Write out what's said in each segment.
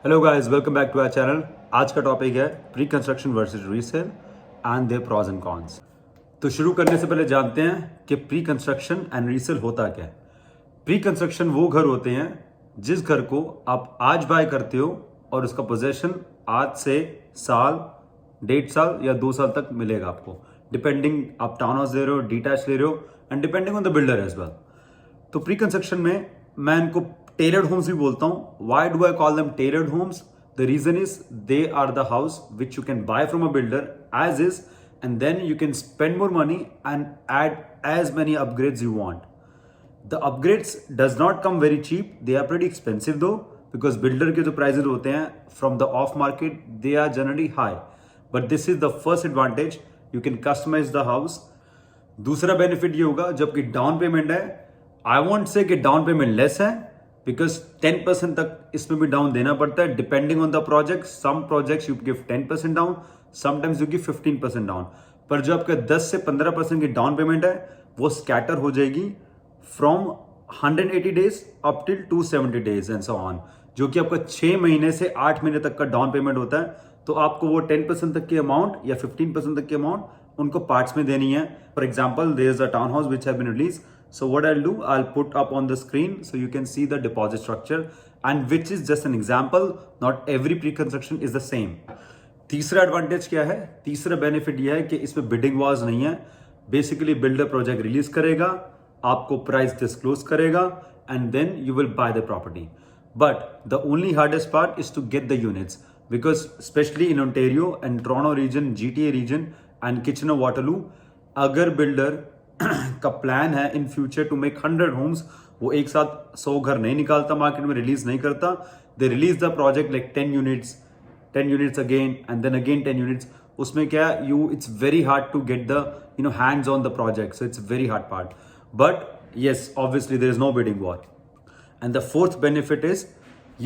Hello guys, welcome back to our channel. आज का topic है pre construction versus resale and their pros and cons. तो शुरू करने से पहले जानते हैं कि प्री कंस्ट्रक्शन एंड रीसेल होता क्या है। प्री कंस्ट्रक्शन वो घर होते हैं जिस घर को आप आज बाय करते हो और उसका पोजेशन आज से साल, 1.5 साल या 2 साल तक मिलेगा आपको, डिपेंडिंग आप टाउन हाउस ले रहे हो, डिटैच ले रहे हो and depending on the builder as well. तो प्री कंस्ट्रक्शन में मैं इनको टेलर्ड होम्स भी बोलता हूं। Why do I call them tailored homes? The reason is they are the house which you can buy from a builder as is and then you can spend more money and add as many upgrades you want. The upgrades does not come very cheap. They are pretty expensive though, because builder के जो prices होते हैं from the off market, they are generally high. But this is the first advantage. You can customize the house. दूसरा benefit ये होगा जबकि down payment है, आई want say कि डाउन पेमेंट लेस है, बिकॉज 10% तक इसमें भी डाउन देना पड़ता है depending on the project. Some projects you give 10% down, sometimes you give 15% down. पर जो आपका 10 से 15% की डाउन पेमेंट है वो स्कैटर हो जाएगी from 180 days up till 270 days and so on, जो कि आपका 6 महीने से 8 महीने तक का डाउन पेमेंट होता है. तो आपको वो 10% तक की अमाउंट या 15% तक की अमाउंट उनको पार्ट्स में देनी है. For example, there is a town house which have been release. So what I'll do, I'll put up on the screen so you can see the deposit structure, and which is just an example. Not every pre-construction is the same. तीसरा advantage क्या है? तीसरा benefit यह है कि इसमें bidding Wars नहीं है. बेसिकली बिल्डर प्रोजेक्ट रिलीज करेगा, आपको प्राइस डिस्क्लोज करेगा and then you will buy the property. But the only hardest part is to get the units, because specially in Ontario and Toronto region, GTA region and Kitchener Waterloo, अगर builder का plan है in future to make 100 homes, वो एक साथ 100 घर नहीं निकालता, market में रिलीज नहीं करता. They release the project like 10 units again and then again 10 units. उसमें क्या it's very hard to get the hands on the project, so it's very hard part. But yes, obviously there is no bidding war. And the fourth benefit is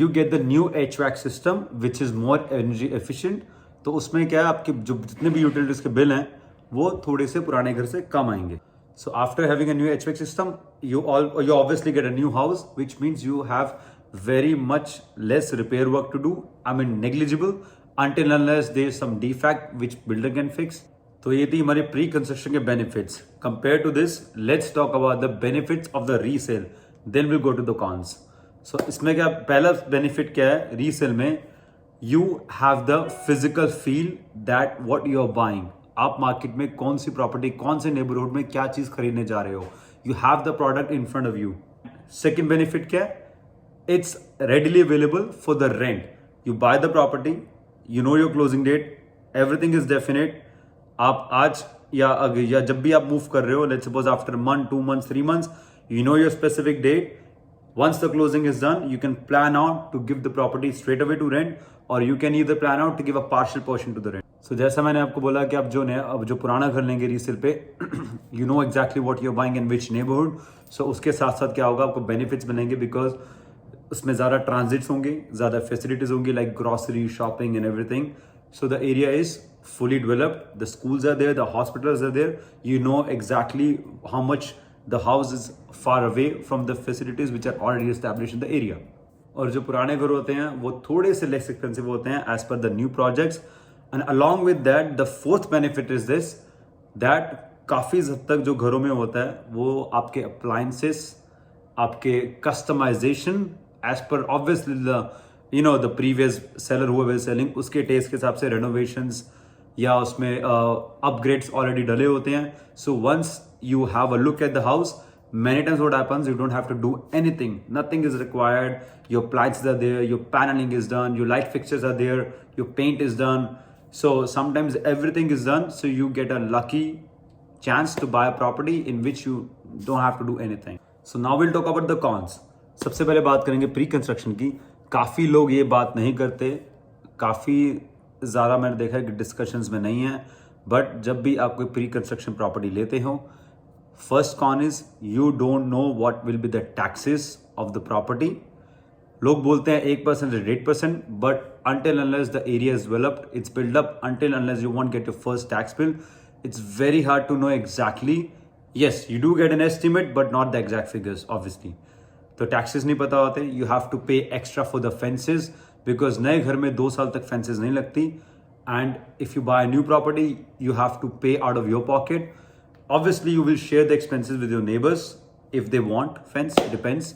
you get the new HVAC system which is more energy efficient. तो उसमें क्या है, आपके जो जितने भी utilities के bill हैं वो थोड़े से पुराने घर से कम आएंगे. So after having a new HVAC system, you obviously get a new house, which means you have very much less repair work to do. I mean negligible, until unless there is some defect which builder can fix. तो ये थी हमारे pre construction के benefits. Compare to this, let's talk about the benefits of the resale, then will go to the cons. So इसमें क्या पहला benefit क्या है रीसेल में? You have the physical feel that what you are buying. आप market में कौन सी property, कौन से नेबरहुड में क्या चीज खरीदने जा रहे हो, you have the product in front of you. Second benefit क्या है? It's readily available for the rent. You buy the property, you know your closing date, everything is definite. आप आज या जब भी आप मूव कर रहे हो, let's suppose after month, 2 months, 3 months, you know your specific date. Once the closing is done, you can plan out to give the property straight away to rent, or you can either plan out to give a partial portion to the rent. So जैसा मैंने आपको बोला कि आप अब जो पुराना घर लेंगे रीसेल पे, you know exactly what you're buying in which neighborhood. So उसके साथ साथ क्या होगा, आपको बेनिफिट्स मिलेंगे बिकॉज उसमें ज़्यादा ट्रांजिट्स होंगे, ज़्यादा फैसिलिटीज होंगी like grocery, shopping and everything. So the area is fully developed. The schools are there, the hospitals are there. You know exactly how much the house is far away from the facilities which are already established in the area. और जो पुराने घर होते हैं वो थोड़े से less expensive होते हैं as per the new projects. And along with that, the fourth benefit is this, that काफ़ी हद तक जो घरों में होता है वो आपके appliances, आपके customization as per obviously the previous seller who was selling, उसके टेस्ट के हिसाब से रेनोवेशंस या उसमें अपग्रेड्स ऑलरेडी डले होते हैं. So once you have a look at the house, many times what happens, you don't have to do anything, nothing is required. Your appliances are there, your paneling is done, your light fixtures are there, your paint is done. So sometimes everything is done, so you get a lucky chance to buy a property in which you don't have to do anything. So now we'll talk about the cons. सबसे पहले बात करेंगे pre construction की. काफ़ी लोग ये बात नहीं करते, काफ़ी ज़्यादा मैंने देखा है कि डिस्कशंस में नहीं है. बट जब भी आप कोई प्री कंस्ट्रक्शन प्रॉपर्टी लेते हो, first con is you don't know what will be the taxes of the property. लोग बोलते हैं 1% या 8%, but until unless the area is developed, it's built up, until unless you won't get your first tax bill, it's very hard to know exactly. Yes, you do get an estimate, but not the exact figures, obviously. तो taxes नहीं पता होते. You have to pay extra for the fences, because नए घर में 2 साल तक fences नहीं लगती. And if you buy new property you have to pay out of your pocket. Obviously you will share the expenses with your neighbours if they want fence, depends.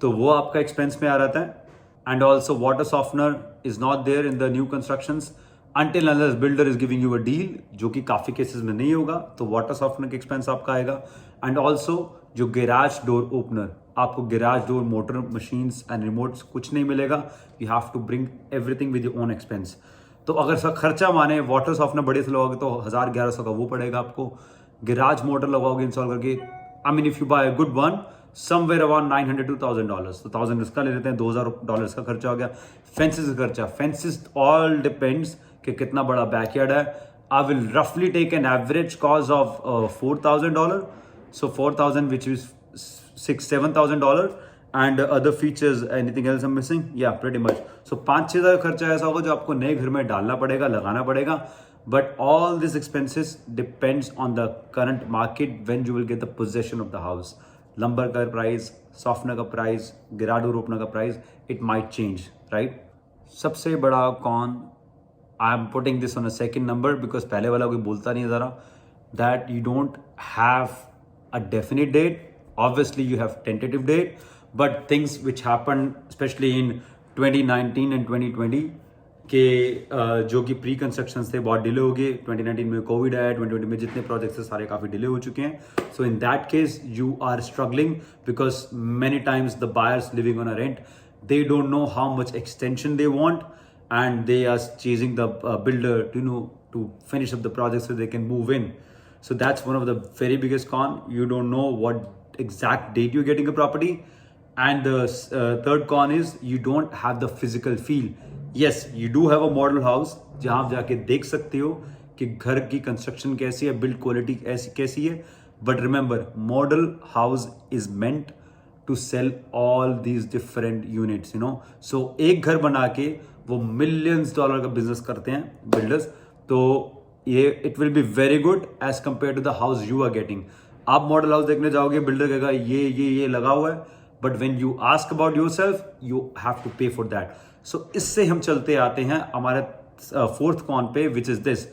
तो वो आपका एक्सपेंस में आ जाता है. And also water softener is not there in the new constructions until unless builder is giving you a deal, जो कि काफ़ी केसेस में नहीं होगा, तो वाटर सॉफ्टनर का एक्सपेंस आपका आएगा. एंड ऑल्सो जो गैराज डोर ओपनर, आपको garage door motor machines and remotes कुछ नहीं मिलेगा. You have to bring everything with your own expense. तो अगर सब खर्चा माने वाटर सॉफ्टनर बड़े से लगोगे तो 1000-1100 का वो पड़ेगा आपको. गैराज मोटर लगाओगे इंस्टॉल करके, I mean if you buy a good one, somewhere around $900 to $1,000. तो $1,000 इसका ले लेते हैं, $2,000 का खर्चा हो गया. फेंसेस का खर्चा, फेंसेस ऑल डिपेंड्स कि कितना बड़ा बैकयार्ड है. आई विल रफली take an average cost of $4,000. So 4,000 which is $6,000-7,000 and other features, anything else I am missing, या प्रीटी मच. सो 5-6 का खर्चा ऐसा होगा जो आपको नए घर में डालना पड़ेगा, लगाना पड़ेगा. But all this expenses depends on the current market when you will get the possession of the house. Lumber का प्राइस, सॉफ्टनर का प्राइस, गैराज डोर ओपनर का price, it might change, right. सबसे बड़ा कौन, I am putting this on a second number because पहले वाला कोई बोलता नहीं ज़रा, that you don't have a definite date. Obviously you have tentative date, but things which happen specially in 2019 and 2020 के जो कि प्री कंस्ट्रक्शन थे बहुत डिले हो गए. 2019 में कोविड आया, 2020 में जितने प्रोजेक्ट्स थे सारे काफ़ी डिले हो चुके हैं. So in that case you are struggling because many times the buyers living on a rent, they don't know how much extension they want and they are chasing the builder to finish up the project so they can move in. So that's one of the very biggest con. You don't know what exact date you're getting a property. And the third con is you don't have the physical feel. Yes, you do have a model house जहाँ आप जाके देख सकते हो कि घर की construction कैसी है, बिल्ड क्वालिटी कैसी है. But remember, model house is meant to sell all these different units, you know. So एक घर बना के वो millions dollar का बिजनेस करते हैं बिल्डर्स. तो ये it will be very good as compare to the house you are getting. आप मॉडल हाउस देखने जाओगे, बिल्डर कहेगा ये लगा हुआ है, but when you ask about yourself you have to pay for that. So इससे हम चलते आते हैं हमारे फोर्थ कॉन पे, which is this,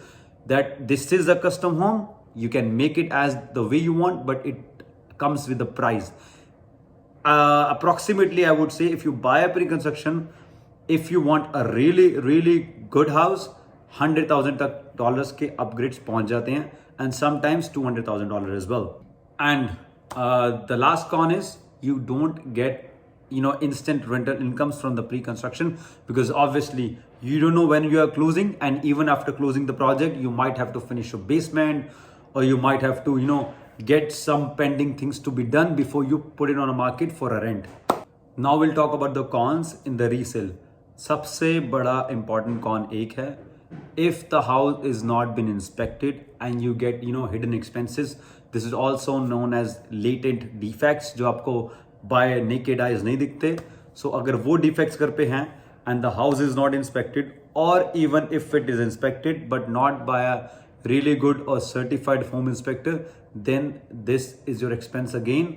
that this is a custom home. You can make it as the way you want, but it comes with the price. Approximately, I would say, if you buy a pre-construction, if you want a really good house, $100,000 तक के upgrades पहुंच जाते हैं, and sometimes $200,000 as well. And the last con is you don't get instant rental incomes from the pre-construction, because obviously you don't know when you are closing, and even after closing the project you might have to finish your basement, or you might have to get some pending things to be done before you put it on a market for a rent. Now we'll talk about the cons in the resale. सबसे बड़ा important con एक है, if the house is not been inspected and you get hidden expenses. This is also known as latent defects, जो आपको by naked eyes नहीं दिखते. So अगर वो defects घर पे हैं and the house is not inspected, or even if it is inspected but not by a really good or certified home inspector, then this is your expense again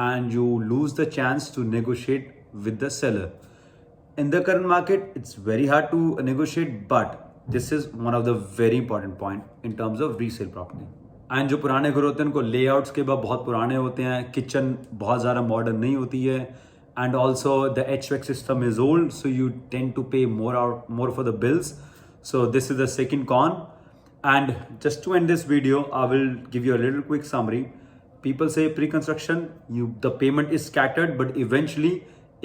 and you lose the chance to negotiate with the seller. In the current market, it's very hard to negotiate, but this is one of the very important point in terms of resale property. And जो पुराने घर होते हैं उनको layouts के बाद बहुत पुराने होते हैं, किचन बहुत ज़्यादा मॉडर्न नहीं होती है, and also the HVAC system is old, so you tend to pay more for the bills. So this is the second con. And just to end this video, I will give you a little quick summary. People say pre-construction, the payment is scattered, but eventually,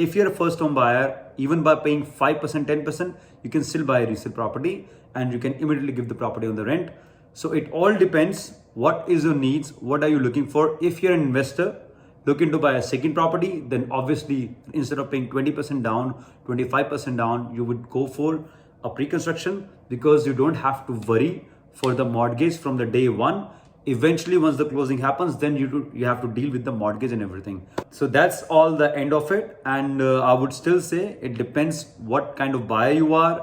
if you're a first-home buyer, even by paying 5%, 10%, you can still buy a resale property, and you can immediately give the property on the rent. So it all depends. What is your needs? What are you looking for? If you're an investor looking to buy a second property, then obviously instead of paying 20% down, 25% down, you would go for a pre-construction, because you don't have to worry for the mortgage from the day one. Eventually, once the closing happens, then you have to deal with the mortgage and everything. So that's all the end of it. And I would still say it depends what kind of buyer you are.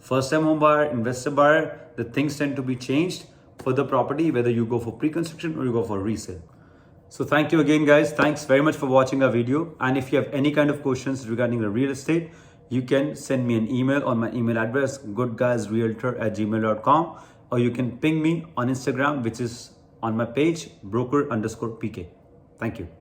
First time home buyer, investor buyer, the things tend to be changed for the property, whether you go for pre-construction or you go for resale. So thank you again, guys. Thanks very much for watching our video. And if you have any kind of questions regarding the real estate, you can send me an email on my email address goodguysrealtor@gmail.com, or you can ping me on Instagram, which is on my page broker_pk. Thank you.